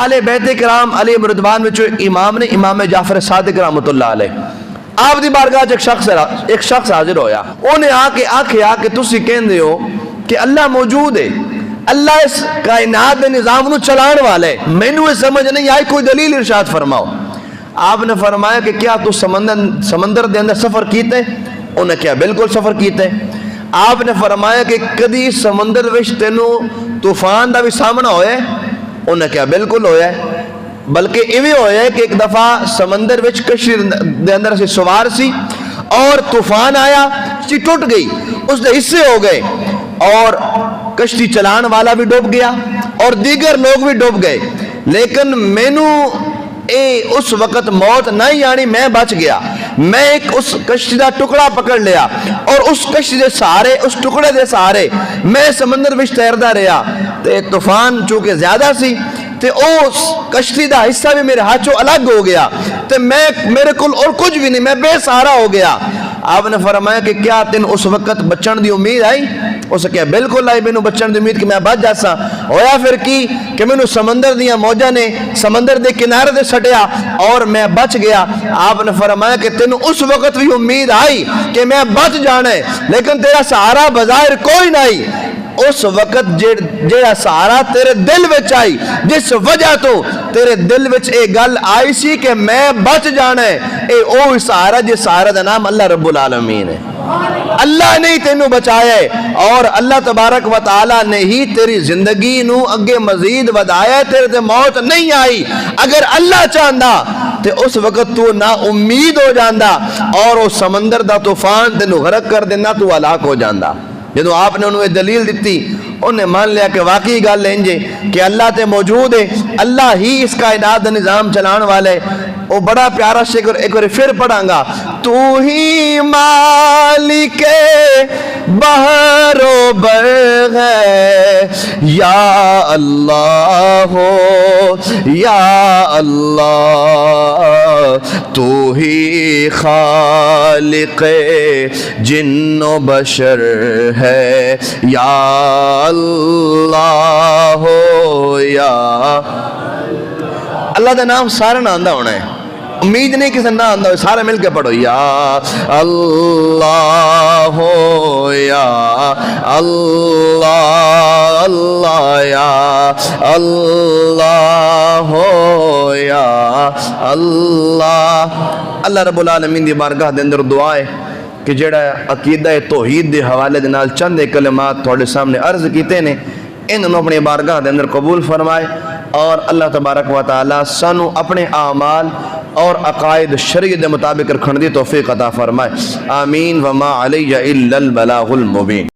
آل بیت کرام علی رضوان وچوں امام نے امام جعفر صادق رحمۃ اللہ علیہ آپ دی بارگاہ ایک شخص حاضر ہویا. انہیں آکھیا کہ تسی کہندے ہو کہ اللہ موجود ہے, اللہ اس کائنات دے نظام نو چلان والا ہے, مینوں یہ سمجھ نہیں آئی, کوئی دلیل ارشاد فرماؤ. آپ نے فرمایا کہ کیا تو سمندر دے اندر سفر کیتے؟ انہیں کیا بالکل سفر کیتے. آپ نے فرمایا کہ کدی سمندر وچ تینوں طوفان دا بھی سامنا ہویا ہے؟ انہیں کیا بالکل ہویا ہے. بلکہ ایویں ہویا ہے کہ ایک دفعہ سمندر وچ کشتی دے اندر سے سوار سی اور طوفان آیا, کشتی ٹوٹ گئی, اس دے حصے ہو گئے اور کشتی چلان والا بھی ڈوب گیا اور دیگر لوگ بھی ڈوب گئے. لیکن مینوں اس وقت موت نہیں آنی, میں بچ گیا. میں ایک اس کشتی دا ٹکڑا پکڑ لیا اور اس کشتی دے سہارے, اس ٹکڑے دے سہارے میں سمندر وچ تیردا رہیا. تے طوفان چونکہ زیادہ سی تے اس کشتی دا حصہ بھی میرے ہاتھوں الگ ہو گیا تے میرے کول اور کچھ بھی نہیں, میں بے سہارا ہو گیا. آپ نے فرمایا کہ کیا تین اس وقت بچن دی امید آئی؟ اس کیا بالکل آئی مینوں بچن دی امید کہ میں بچ جاسا. ہویا پھر کی کہ مینوں سمندر دیاں موجاں نے سمندر دے کنارے دے سٹیا اور میں بچ گیا. آپ نے فرمایا کہ تینوں اس وقت بھی امید آئی کہ میں بچ جانا ہے, لیکن تیرا سہارا بظاہر کوئی نہیں. اس وقت جیڑا سہارا تیرے دل وچ آئی, جس وجہ تو تیرے دل وچ اے گل آئی سی کہ میں بچ جانا ہے, اے او سہارا جس سہارا دا نام اللہ رب العالمین ہے. اللہ نے ہی تینوں بچایا ہے اور اللہ تبارک و تعالی نے ہی تیری زندگی نو اگے مزید ودایا ہے, تیرے تے موت نہیں آئی. اگر اللہ چاہندا تے اس وقت تو نا امید ہو جاندا اور وہ سمندر دا طوفان تینوں غرق کر دینا, تو ہلاک ہو جاندا. جدو آپ نے انہوں دلیل دیتی, انہیں مان لیا کہ واقعی گل لینجے کہ اللہ تے موجود ہے, اللہ ہی اس کائنات دا نظام چلان والے. وہ بڑا پیارا شکر ایک بار پھر پڑھاں گا. تو ہی مالک بحر و بر ہے یا اللہ ہو یا اللہ, تو ہی خالق جن و بشر ہے یا اللہ ہو یا اللہ دا نام سارا نہ آندا ہونا ہے, امید نہیں کسی نہ آندا ہوئے, سارے مل کے پڑھو یا اللہ ہو یا اللہ اللہ یا اللہ ہو یا اللہ. اللہ رب العالمین دی بارگاہ دے اندر دعا ہے کہ جڑا عقیدہ توحید دے حوالے دے نال چند کلمات تھوڑے سامنے عرض کیتے نے, انہوں اپنی بارگاہ دے اندر قبول فرمائے اور اللہ تبارک و تعالی سانو اپنے اعمال اور عقائد شریعت دے مطابق رکھن دی توفیق عطا فرمائے. آمین. وما علی الا البلاغ المبین.